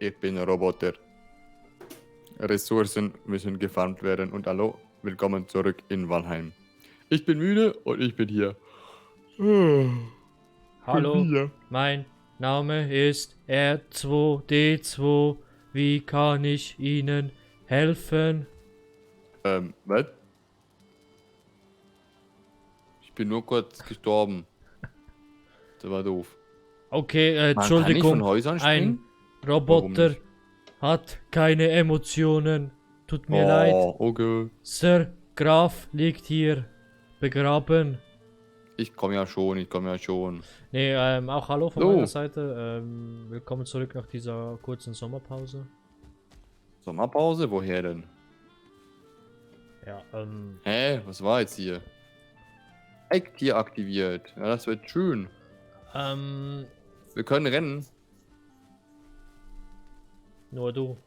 ich bin ein Roboter. Ressourcen müssen gefarmt werden und hallo, willkommen zurück in Valheim. Ich bin müde und ich bin hier. Hallo, wieder? mein Name ist R2D2. Wie kann ich Ihnen helfen? Was? Ich bin nur kurz gestorben. Das war doof. Okay, Man kann nicht von Entschuldigung, Häusern springen? ein Roboter nicht? hat keine Emotionen. Tut mir Oh, leid. okay. Sir Graf liegt hier begraben. Ich komme ja schon. Nee, auch hallo von So. meiner Seite. Willkommen zurück nach dieser kurzen Sommerpause. Sommerpause? Woher denn? Ja, Hä? Was war jetzt hier? Ecktier aktiviert. Ja, das wird schön. Wir können rennen. nur du.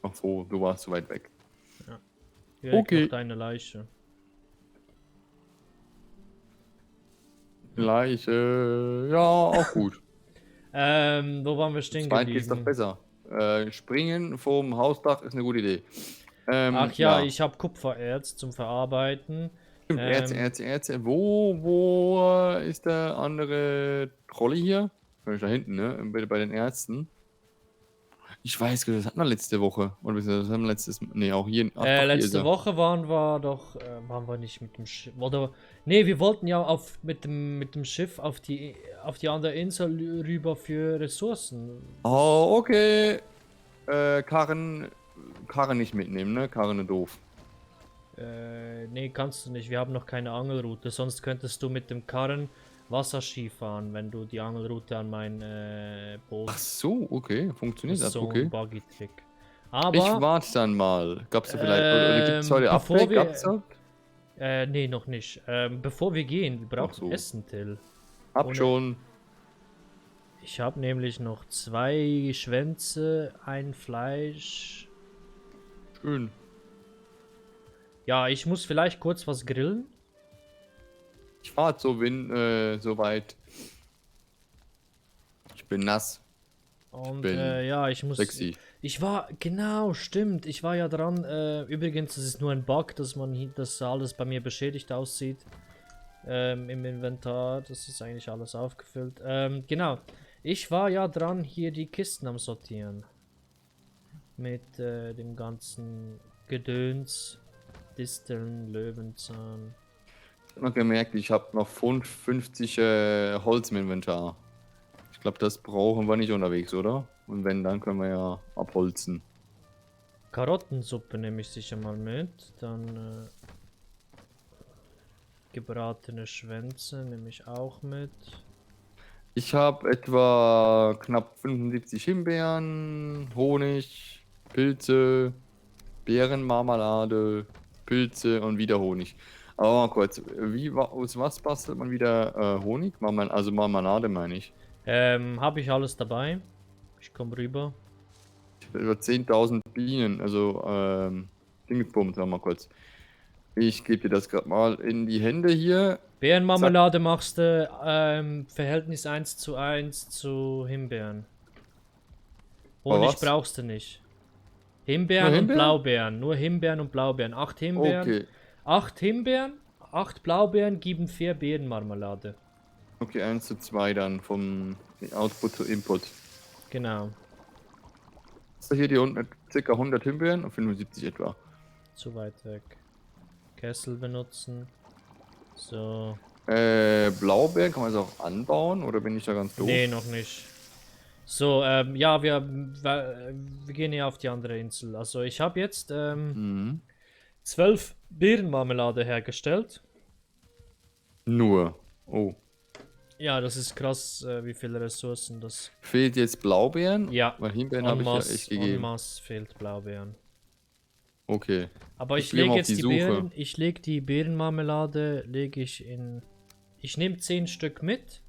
Ach so, du warst zu weit weg. Hier Okay. liegt noch deine Leiche. Leiche. Ja, auch gut. Wo waren wir stehen Zweit geht's doch geblieben? besser. Springen vom Hausdach ist eine gute Idee. Ach ja, ich habe Kupfererz zum Verarbeiten. Stimmt, Erze. Wo ist der andere Trolley hier? Da hinten, ne? Bei den Ärzten. Ich weiß, das hatten wir letzte Woche. Oder das haben wir letztes. Ne, auch hier. Ach, doch, hier ist Letzte er. Woche waren wir nicht mit dem Schiff. Oder, nee, wir wollten ja mit dem Schiff auf die andere Insel rüber für Ressourcen. Oh, okay. Karren nicht mitnehmen, ne? Karren ist doof. Nee, kannst du nicht. Wir haben noch keine Angelroute. Sonst könntest du mit dem Karren Wasserski fahren, wenn du die Angelroute an mein Boot. Ach so, okay. Funktioniert das, so okay. ein Buggy-Trick. Aber. Ich warte dann mal. Gab's da vielleicht. Oder gibt es heute Update? Gab's da? Nee, noch nicht. Bevor wir gehen, wir brauchen so. Essen, Till. Hab schon. Ich habe nämlich noch 2 Schwänze, ein Fleisch. Schön. Ja, ich muss vielleicht kurz was grillen. Ich fahr so weit. Ich bin nass. Und bin ja, ich muss. Sexy. Ich war, genau, stimmt. Ich war ja dran. Übrigens, das ist nur ein Bug, dass alles bei mir beschädigt aussieht. Im Inventar. Das ist eigentlich alles aufgefüllt. Genau. Ich war ja dran, hier die Kisten am Sortieren. Mit dem ganzen Gedöns. Disteln, Löwenzahn. Ich hab noch gemerkt, ich habe noch 50 Holz im Inventar. Ich glaube, das brauchen wir nicht unterwegs, oder? Und wenn, dann können wir ja abholzen. Karottensuppe nehme ich sicher mal mit. Dann gebratene Schwänze nehme ich auch mit. Ich habe etwa knapp 75 Himbeeren, Honig, Pilze, Beerenmarmelade, Pilze und wieder Honig. Aber mal kurz, aus was bastelt man wieder Honig? Also Marmelade meine ich. Habe ich alles dabei. Ich komme rüber. Ich habe über 10.000 Bienen, also Dingsbums, sag mal kurz. Ich gebe dir das gerade mal in die Hände hier. Beerenmarmelade machst du Verhältnis 1:1 zu Himbeeren. Honig was? brauchst du nicht. Himbeeren Nur und Himbeeren? Blaubeeren. Nur Himbeeren und Blaubeeren. 8 Himbeeren. Okay. 8 Himbeeren, 8 Blaubeeren geben 4 Beerenmarmelade. Okay, 1:2 dann vom Output zu Input. Genau. Ist da hier die unten ca. 100 Himbeeren und 75 etwa. Zu weit weg. Kessel benutzen. So. Blaubeeren kann man das auch anbauen oder bin ich da ganz doof? Nee, noch nicht. So, ja, wir gehen ja auf die andere Insel. Also ich habe jetzt 12 Beerenmarmelade hergestellt. Nur. Oh. Ja, das ist krass, wie viele Ressourcen das. Fehlt jetzt Blaubeeren? Ja, Weil Himbeeren habe ich ja echt en gegeben. masse fehlt Blaubeeren. Okay. Aber ich gehe mal lege auf jetzt die die Suche. Beeren, ich lege die Beerenmarmelade, lege ich in. Ich nehme 10 Stück mit.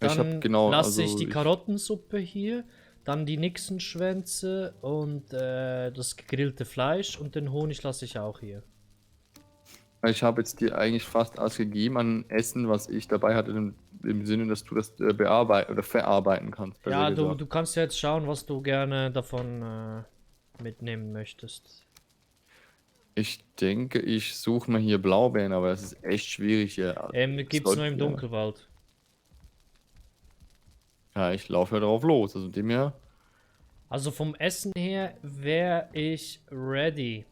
Ich habe Dann genau. lasse ich Also die Karottensuppe hier, dann die Nixenschwänze und das gegrillte Fleisch und den Honig lasse ich auch hier. Ich habe jetzt dir eigentlich fast alles gegeben an Essen, was ich dabei hatte. im Sinne, dass du das bearbeiten oder verarbeiten kannst, besser Ja, gesagt. du kannst ja jetzt schauen, was du gerne davon mitnehmen möchtest. Ich denke, ich suche mal hier Blaubeeren, aber das ist echt schwierig hier. Gibt's nur im Dunkelwald. Ja, ich laufe ja drauf los. Also dem her. Also vom Essen her wäre ich ready.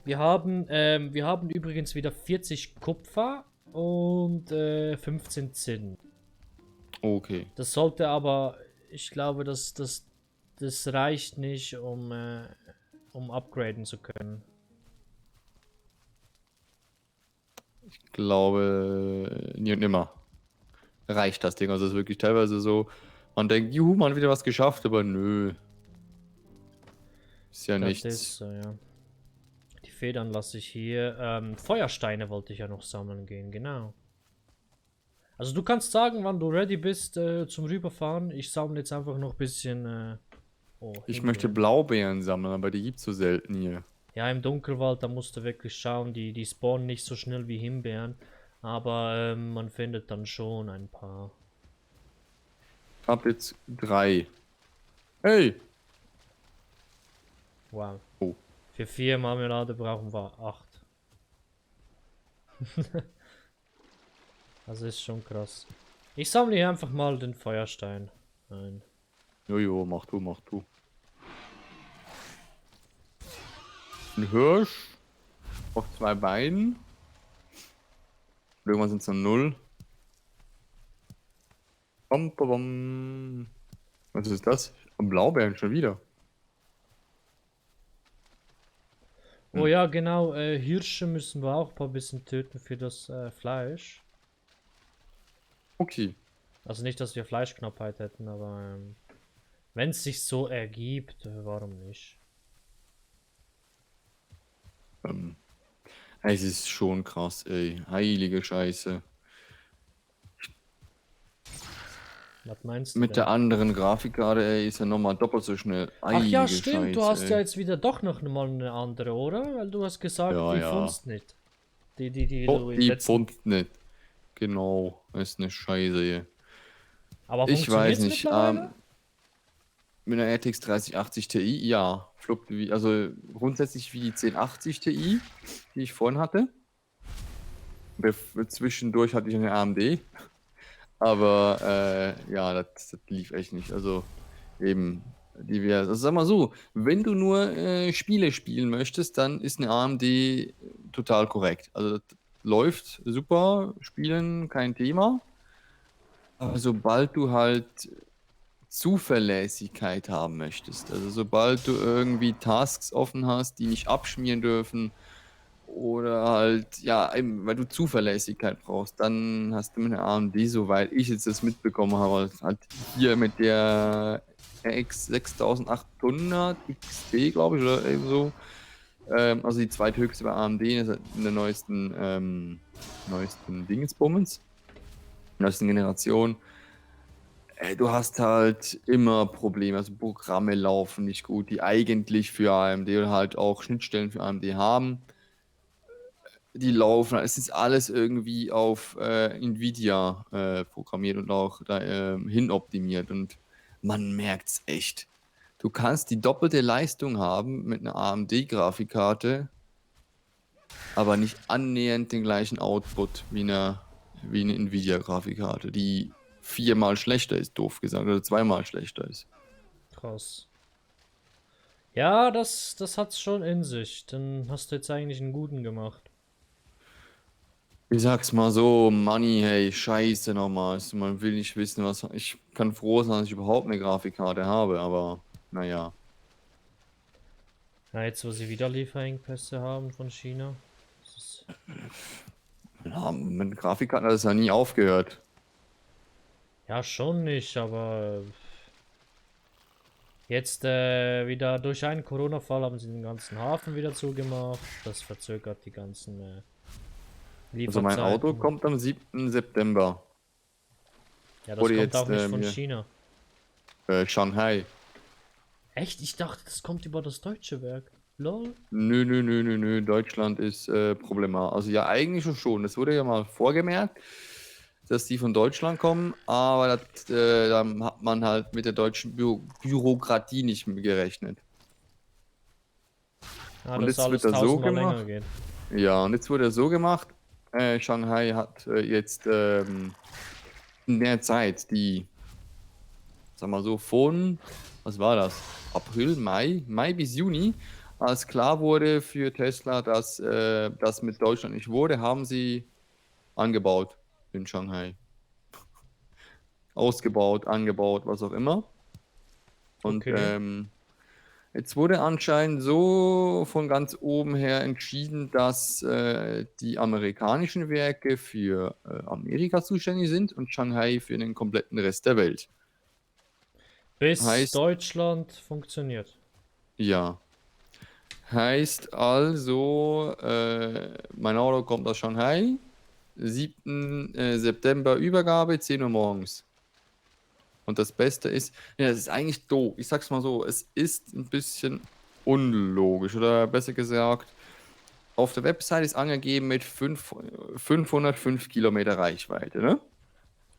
Wir haben übrigens wieder 40 Kupfer und 15 Zinn. Okay. Das sollte aber, ich glaube, das reicht nicht, um upgraden zu können. Ich glaube, nie und nimmer reicht das Ding. Also es ist wirklich teilweise so, man denkt, juhu, man hat wieder was geschafft, aber nö. Ist ja Das nichts. ist so, ja. Die Federn lasse ich hier. Feuersteine wollte ich ja noch sammeln gehen, genau. Also du kannst sagen, wann du ready bist zum Rüberfahren. Ich sammle jetzt einfach noch ein bisschen. Oh, Ich möchte Himbeeren. Blaubeeren sammeln, aber die gibt's so selten hier. Ja, im Dunkelwald, da musst du wirklich schauen. Die spawnen nicht so schnell wie Himbeeren. Aber man findet dann schon ein paar. Ich hab jetzt 3. Hey! Wow. Oh. Für 4 Marmelade brauchen wir 8. Also ist schon krass. Ich sammle hier einfach mal den Feuerstein ein. Jojo, mach du, mach du. Ein Hirsch auf 2 Beinen. Irgendwann sind es dann 0. Bom, bom, bom. Was ist das? Am Blaubeeren schon wieder. Oh ja, genau. Hirsche müssen wir auch ein paar bisschen töten für das Fleisch. Okay. Also nicht, dass wir Fleischknappheit hätten, aber wenn es sich so ergibt, warum nicht? Es ist schon krass, ey. Heilige Scheiße. Was meinst du Mit denn? der anderen Grafikkarte, ey, ist er nochmal doppelt so schnell. Ach ja, Heilige stimmt, du Scheiße, hast ja ey. jetzt wieder doch noch mal eine andere, oder? Weil du hast gesagt, Ja, die ja. fundst nicht. Die Oh, du im die letzten... Pfund nicht. Genau, ist eine Scheiße hier. Aber Ich weiß funktioniert's nicht, mittlerweile? mit einer RTX 3080 Ti, ja. Fluppt wie, also grundsätzlich wie die 1080 Ti, die ich vorhin hatte. Zwischendurch hatte ich eine AMD. Aber ja, das lief echt nicht. Also eben divers. Also sag mal so, wenn du nur Spiele spielen möchtest, dann ist eine AMD total korrekt. Also das läuft super, spielen kein Thema. Aber sobald du halt Zuverlässigkeit haben möchtest, also sobald du irgendwie Tasks offen hast, die nicht abschmieren dürfen, oder halt, ja, eben, weil du Zuverlässigkeit brauchst, dann hast du mit der AMD, soweit ich jetzt das mitbekommen habe, halt hier mit der RX 6800 XT, glaube ich, oder eben so. Also die zweithöchste bei AMD in der neuesten Dingensbummens, neuesten Generation. Du hast halt immer Probleme, also Programme laufen nicht gut, die eigentlich für AMD oder halt auch Schnittstellen für AMD haben. Die laufen, es ist alles irgendwie auf Nvidia programmiert und auch da, hin optimiert und man merkt es echt. Du kannst die doppelte Leistung haben mit einer AMD-Grafikkarte, aber nicht annähernd den gleichen Output wie eine Nvidia-Grafikkarte, die 4-mal schlechter ist, doof gesagt, oder 2-mal schlechter ist. Krass. Ja, das hat's schon in sich. Dann hast du jetzt eigentlich einen guten gemacht. Ich sag's mal so, Money, hey, scheiße nochmal. Also man will nicht wissen, was. Ich kann froh sein, dass ich überhaupt eine Grafikkarte habe, aber naja. Ja, jetzt, wo sie wieder Lieferengpässe haben von China. Das ist... Ja, mit Grafikkarten hat es ja nie aufgehört. Ja, schon nicht, aber jetzt wieder durch einen Corona-Fall haben sie den ganzen Hafen wieder zugemacht. Das verzögert die ganzen Also mein Auto Lieferzeiten. kommt am 7. September. Ja, das Wurde kommt jetzt auch nicht von mir China. Shanghai. Echt? Ich dachte, das kommt über das deutsche Werk. Lol. Nö, nö, nö, nö, nö. Deutschland ist problematisch. Also ja, eigentlich schon. Das wurde ja mal vorgemerkt. dass die von Deutschland kommen, aber dann hat man halt mit der deutschen Bürokratie nicht mehr gerechnet. Ja, Und dass jetzt wird alles das so tausendmal länger gemacht. geht. Ja, und jetzt wurde das so gemacht. Shanghai hat jetzt in der Zeit, die, sag mal so, von, was war das? April, Mai bis Juni, als klar wurde für Tesla, dass das mit Deutschland nicht wurde, haben sie angebaut in Shanghai. Ausgebaut, angebaut, was auch immer. Und Okay. jetzt wurde anscheinend so von ganz oben her entschieden, dass die amerikanischen Werke für Amerika zuständig sind und Shanghai für den kompletten Rest der Welt. Bis Heißt, Deutschland funktioniert. ja. Heißt also, mein Auto kommt aus Shanghai, 7. September Übergabe, 10 Uhr morgens. Und das Beste ist, ja, es ist eigentlich doof. Ich sag's mal so, es ist ein bisschen unlogisch. Oder besser gesagt, auf der Website ist angegeben mit 505 Kilometer Reichweite, ne?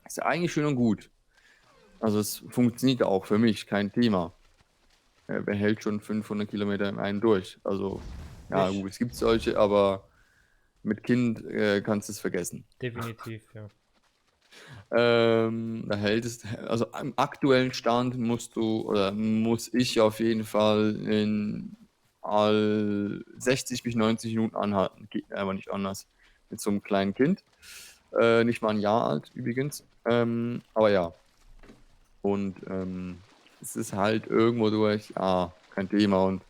Ist ja eigentlich schön und gut. Also es funktioniert auch für mich, kein Thema. Wer hält schon 500 Kilometer im einen durch? Also, ja Ich. gut, es gibt solche, aber mit Kind kannst du es vergessen. Definitiv, ja. Da hält es, also am aktuellen Stand musst du, oder muss ich auf jeden Fall in all 60 bis 90 Minuten anhalten. Geht einfach nicht anders. Mit so einem kleinen Kind. Nicht mal ein Jahr alt übrigens. Aber ja. Und es ist halt irgendwo durch, kein Thema. Und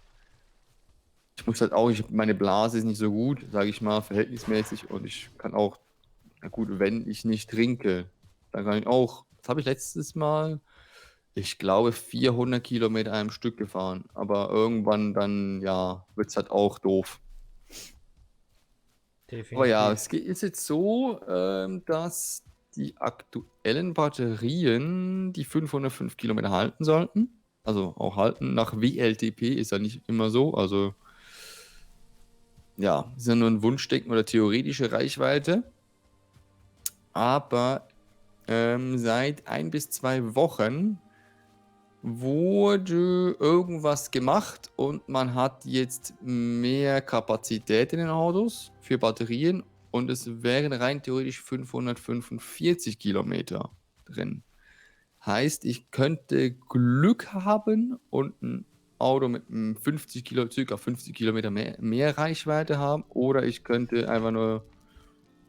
ich muss halt auch, meine Blase ist nicht so gut, sage ich mal, verhältnismäßig. Und ich kann auch, na gut, wenn ich nicht trinke, dann kann ich auch, das habe ich letztes Mal, ich glaube, 400 Kilometer am Stück gefahren. Aber irgendwann dann, ja, wird es halt auch doof. Aber ja, Definitiv. es ist jetzt so, dass die aktuellen Batterien die 505 Kilometer halten sollten. Also auch halten. Nach WLTP ist ja nicht immer so. Also ja, ist ja nur ein Wunschdenken oder theoretische Reichweite. Aber seit 1 bis 2 Wochen wurde irgendwas gemacht und man hat jetzt mehr Kapazität in den Autos für Batterien und es wären rein theoretisch 545 Kilometer drin. Heißt, ich könnte Glück haben und ein Auto mit einem circa 50 Kilometer mehr Reichweite haben oder ich könnte einfach nur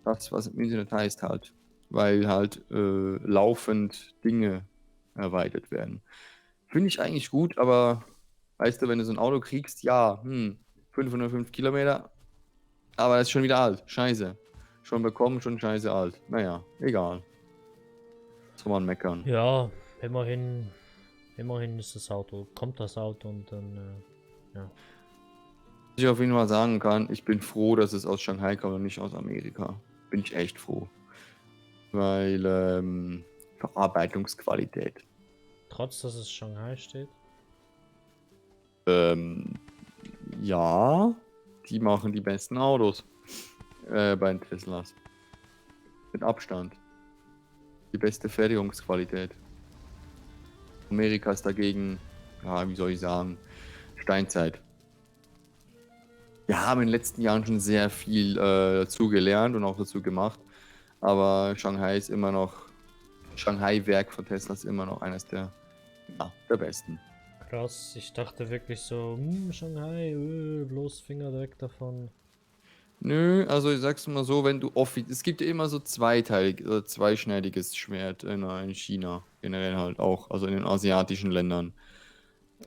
das, was im Internet heißt, halt, weil halt laufend Dinge erweitert werden. Finde ich eigentlich gut, aber weißt du, wenn du so ein Auto kriegst, ja, 505 Kilometer, aber das ist schon wieder alt. Scheiße. Schon bekommen, schon scheiße alt. Naja, egal. Soll man meckern. Ja, immerhin, immerhin ist das Auto, kommt das Auto und dann, ja. Was ich auf jeden Fall sagen kann, ich bin froh, dass es aus Shanghai kommt und nicht aus Amerika. Bin ich echt froh. Weil, Verarbeitungsqualität. Trotz, dass es Shanghai steht. Ähm, ja, die machen die besten Autos bei den Teslas. Mit Abstand. Die beste Fertigungsqualität. Amerika ist dagegen, ja, wie soll ich sagen, Steinzeit. Wir haben in den letzten Jahren schon sehr viel dazu gelernt und auch dazu gemacht. Aber Shanghai ist immer noch, Shanghai-Werk von Tesla ist immer noch eines der besten. Krass, ich dachte wirklich so, Shanghai, bloß Finger weg davon. Nö, also ich sag's mal so, wenn du es gibt ja immer so zweiteilig, zweischneidiges Schwert in China, generell halt auch, also in den asiatischen Ländern.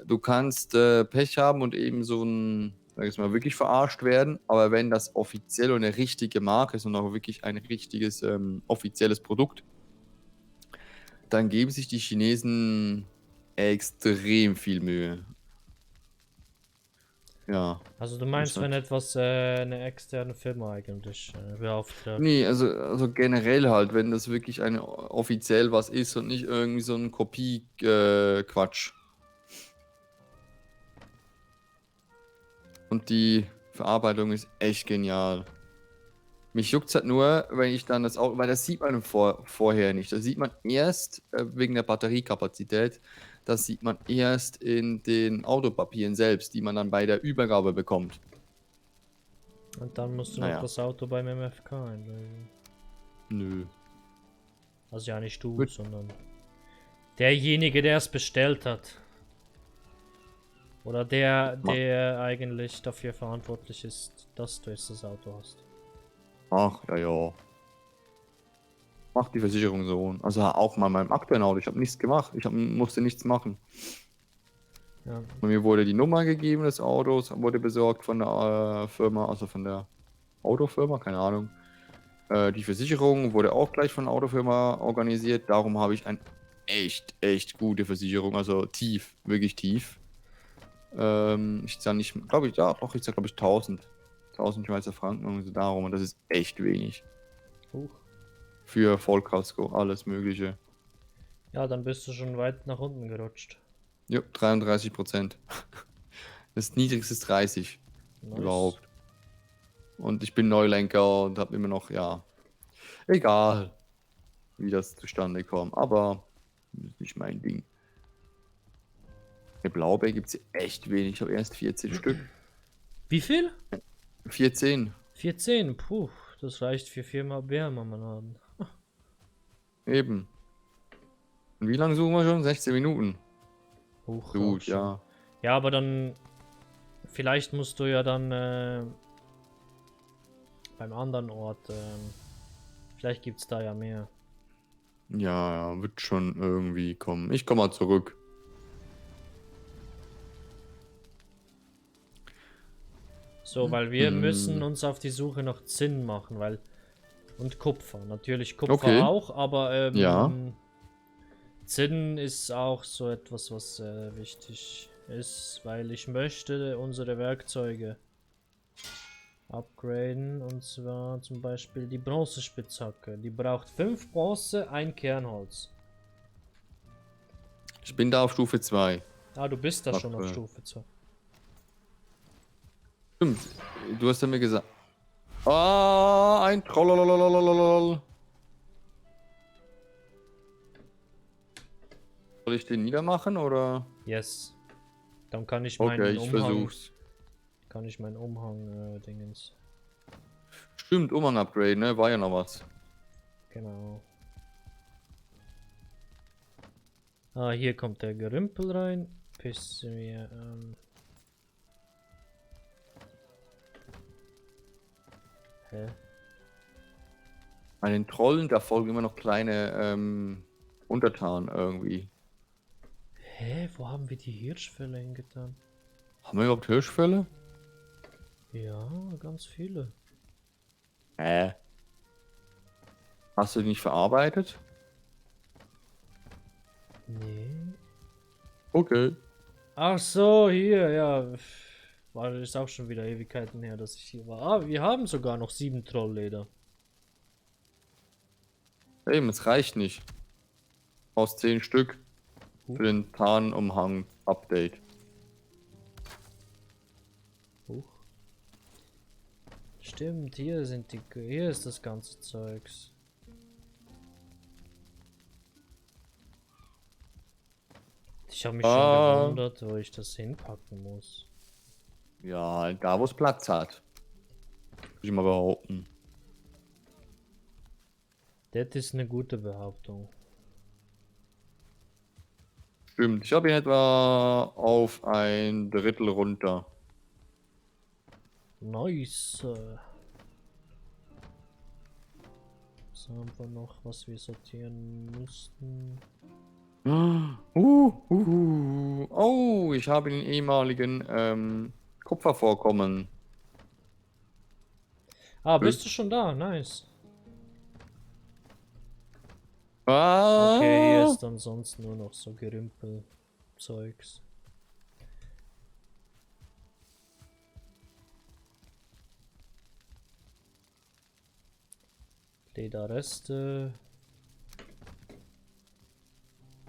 Du kannst Pech haben und eben so ein, sag ich mal, wirklich verarscht werden, aber wenn das offiziell und eine richtige Marke ist und auch wirklich ein richtiges offizielles Produkt, dann geben sich die Chinesen extrem viel Mühe. Ja, Also du ist meinst, wenn halt. etwas eine externe Firma eigentlich beauftragt. Nee, also generell halt, wenn das wirklich offiziell was ist und nicht irgendwie so ein Kopie-Quatsch. Und die Verarbeitung ist echt genial. Mich juckt's halt nur, wenn ich dann das Auto, weil das sieht man vorher nicht. Das sieht man erst wegen der Batteriekapazität. Das sieht man erst in den Autopapieren selbst, die man dann bei der Übergabe bekommt. Und dann musst du noch Naja, das Auto beim MFK einlösen. nö. Also ja, nicht du, Gut. sondern derjenige, der es bestellt hat. Oder der eigentlich dafür verantwortlich ist, dass du jetzt das Auto hast. Ach, ja, ja. Macht die Versicherung so. Also auch mal meinem aktuellen Auto. Ich habe nichts gemacht. Musste nichts machen. Ja. Und mir wurde die Nummer gegeben des Autos, wurde besorgt von der Firma, also von der Autofirma, keine Ahnung. Die Versicherung wurde auch gleich von der Autofirma organisiert. Darum habe ich eine echt gute Versicherung. Also tief, wirklich tief. Ich zahle nicht, glaube ich, ja, doch, ich zahle, glaube ich, 1000 Schweizer Franken und so darum. Und das ist echt wenig. Huch. Für Vollkasko, alles Mögliche. Ja, dann bist du schon weit nach unten gerutscht. Ja, 33%. Das niedrigste ist 30 Nice. überhaupt. Und ich bin Neulenker und habe immer noch, ja, egal, wie das zustande kommt. Aber das ist nicht mein Ding. Der Blaubeer gibt es echt wenig. Ich habe erst 14 Stück. Wie viel? 14. 14, puh, das reicht für 4-mal Bärmarmeladen. Eben. Und wie lange suchen wir schon? 16 Minuten. Huch, Gut, auch schon. ja. Ja, aber dann, vielleicht musst du ja dann beim anderen Ort, vielleicht gibt es da ja mehr. Ja, ja, wird schon irgendwie kommen. Ich komme mal zurück. So, weil wir müssen uns auf die Suche nach Zinn machen, weil. Und Kupfer. Natürlich Kupfer Okay. auch, aber Ja. Zinn ist auch so etwas, was wichtig ist, weil ich möchte unsere Werkzeuge upgraden. Und zwar zum Beispiel die Bronzespitzhacke. Die braucht 5 Bronze, 1 Kernholz. Ich bin da auf Stufe 2. Ah, du bist da schon auf Aktuell. Stufe 2. Stimmt. Du hast ja mir gesagt. Ah, ein Trollolololololol. Soll ich den niedermachen oder? Yes. Dann kann ich Okay, meinen ich Umhang. versuch's. Kann ich meinen Umhang Dingens. Stimmt, Umhang Upgrade, ne? War ja noch was. Genau. Ah, hier kommt der Gerümpel rein. Pissen wir. Hä? Bei den Trollen, da folgen immer noch kleine Untertanen irgendwie. Hä? Wo haben wir die Hirschfälle hingetan? Haben wir überhaupt Hirschfälle? Ja, ganz viele. Hast du die nicht verarbeitet? Nee. Okay. Ach so, hier, ja. War ist auch schon wieder Ewigkeiten her, dass ich hier war. Ah, wir haben sogar noch 7 Trollleder. Eben, es reicht nicht. Aus 10 Stück für den Tarnumhang-Update. Huch. Stimmt, hier sind die. Hier ist das ganze Zeugs. Ich habe mich schon gewundert, wo ich das hinpacken muss. Ja, da wo es Platz hat. Würde ich mal behaupten. Das ist eine gute Behauptung. Stimmt, ich habe ihn etwa auf ein Drittel runter. Nice. Was haben wir noch, was wir sortieren müssten? Oh, ich habe den ehemaligen Kupfervorkommen. Ah, bist du schon da? Nice. Ah, Okay, hier ist dann sonst nur noch so Gerümpel-Zeugs. Lederreste.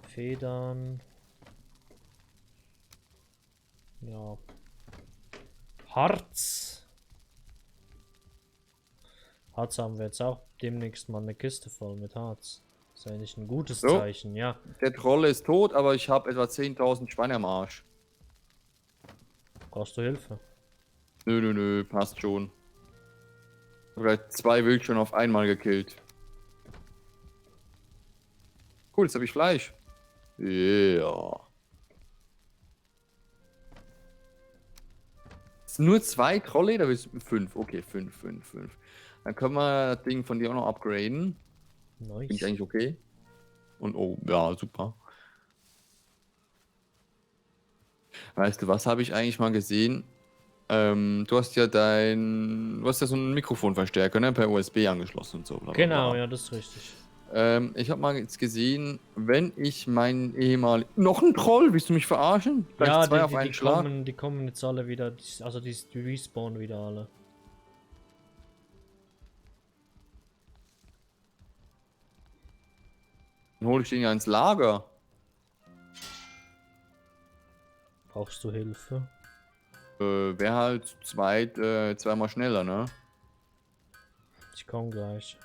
Federn. Ja. Harz. Harz haben wir jetzt auch demnächst mal eine Kiste voll mit Harz. Das ist eigentlich ein gutes So. Zeichen, ja. Der Troll ist tot, aber ich habe etwa 10.000 Schweine am Arsch. Brauchst du Hilfe? Nö, passt schon. Vielleicht 2 Wildschweine auf einmal gekillt. Cool, jetzt habe ich Fleisch. Yeah. Nur 2 Trolle? Da bist du 5. Okay, 5. Dann können wir das Ding von dir auch noch upgraden. Finde ich Nice. eigentlich okay. Und oh, ja, super. Weißt du, was habe ich eigentlich mal gesehen? Du hast ja so einen Mikrofonverstärker, ne? Per USB angeschlossen und so. Bla, bla, Genau, bla. ja, das ist richtig. Ich habe mal jetzt gesehen, wenn ich meinen ehemaligen... Noch ein Troll? Willst du mich verarschen? Gleich Ja, 2 auf einen Schlag? die kommen jetzt alle wieder, also die respawnen wieder alle. Dann hole ich den ja ins Lager. Brauchst du Hilfe? Wäre halt zweimal schneller, ne? Ich komme gleich.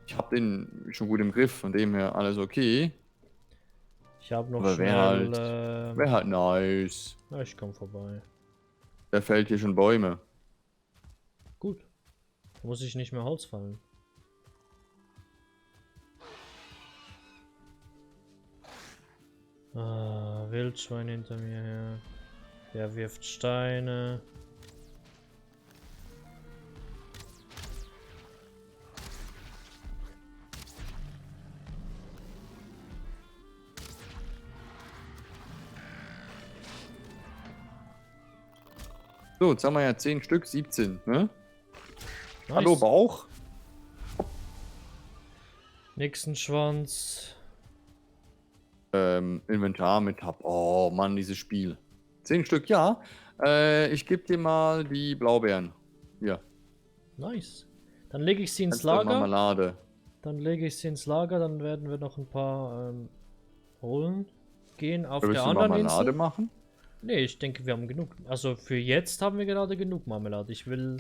Ich habe den schon gut im Griff, von dem her alles okay. Ich habe noch Aber schnell... wär halt nice. na, ich komme vorbei. Da fällt hier schon Bäume. Gut. Da muss ich nicht mehr Holz fallen. Ah, Wildschwein hinter mir her. Der wirft Steine. So, jetzt haben wir ja 10 Stück, 17, ne? Nice. Hallo Bauch? Nächsten Schwanz. Inventar mit Tab. Oh Mann, dieses Spiel. 10 Stück, ja. Ich gebe dir mal die Blaubeeren. Hier. Nice. Dann lege ich sie ins Kannst du Lager. Marmelade. Dann lege ich sie ins Lager. Dann werden wir noch ein paar holen gehen auf Willst der du anderen Marmelade Insel. machen? Nee, ich denke, wir haben genug. Also für jetzt haben wir gerade genug Marmelade. Ich will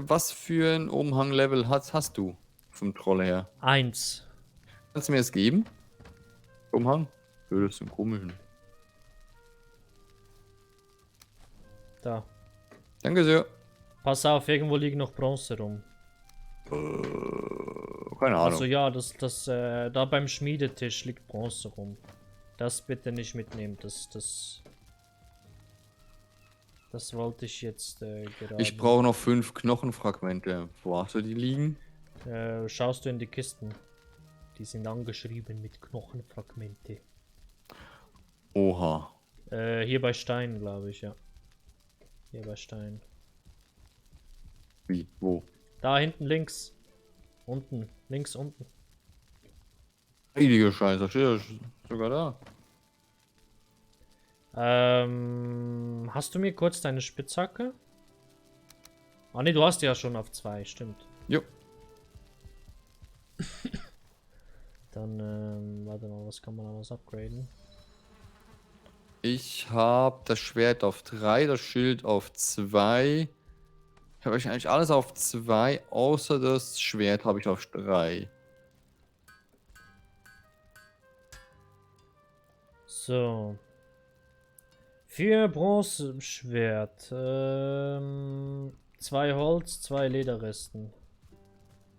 Was für ein Umhang-Level hast du vom Troll her? 1. Kannst du mir das geben? Umhang? Ja, das ist ein komischen. Da. Danke sehr. Pass auf, irgendwo liegen noch Bronze rum. Keine Ahnung. Also ja, da beim Schmiedetisch liegt Bronze rum. Das bitte nicht mitnehmen, das wollte ich jetzt gerade. Ich brauche noch 5 Knochenfragmente. Wo hast du die liegen? Schaust du in die Kisten? Die sind angeschrieben mit Knochenfragmente. Oha. Hier bei Stein, glaube ich, ja. Hier bei Stein. Wie? Wo? Da hinten links. Unten. Links unten. Heilige Scheiße, steht ja sogar da. Hast du mir kurz deine Spitzhacke? Ah ne, du hast ja schon auf 2, stimmt. Jo. Dann, warte mal, was kann man alles upgraden? Ich habe das Schwert auf 3, das Schild auf 2. Ich habe eigentlich alles auf 2, außer das Schwert habe ich auf 3. So. 4 Bronzeschwert. 2 Holz, 2 Lederresten.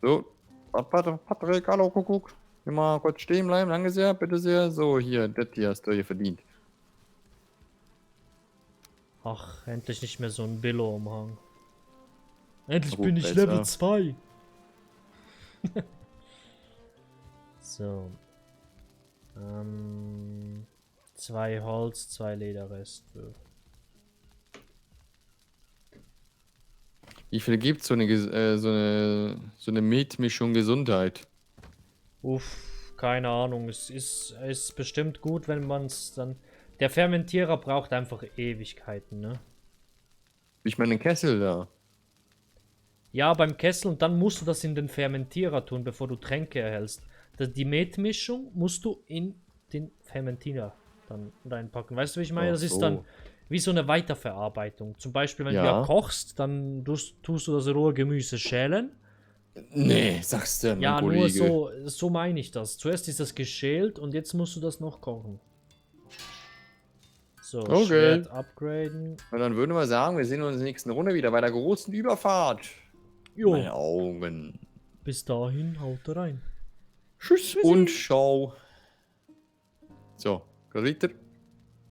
So, Patrick, hallo, Kuckuck. Hier mal kurz stehen bleiben, danke sehr, bitte sehr. So, hier, das hier hast du hier verdient. Ach, endlich nicht mehr so ein Billo-Umhang. Endlich Gut, bin ich besser. Level 2. So. 2 Holz, 2 Lederreste. Wie viel gibt so so eine Mietmischung Gesundheit? Uff, keine Ahnung. Es ist bestimmt gut, wenn man es dann... Der Fermentierer braucht einfach Ewigkeiten, ne? Ich meine, den Kessel da. Ja, beim Kessel und dann musst du das in den Fermentierer tun, bevor du Tränke erhältst. Die Metmischung musst du in den Fermentierer dann reinpacken. Weißt du, wie ich meine? Ach Das ist so. dann wie so eine Weiterverarbeitung. Zum Beispiel, wenn du Ja. ja kochst, dann tust du das rohe Gemüse schälen Nee, sagst du, mein Ja, nur Kollege. so meine ich das. Zuerst ist das geschält und jetzt musst du das noch kochen. So, Okay. Schwert upgraden. Und dann würden wir sagen, wir sehen uns in der nächsten Runde wieder bei der großen Überfahrt. Jo, Meine Augen. bis dahin, haut rein. Tschüss Tschüssi. und ciao. So, Ritter.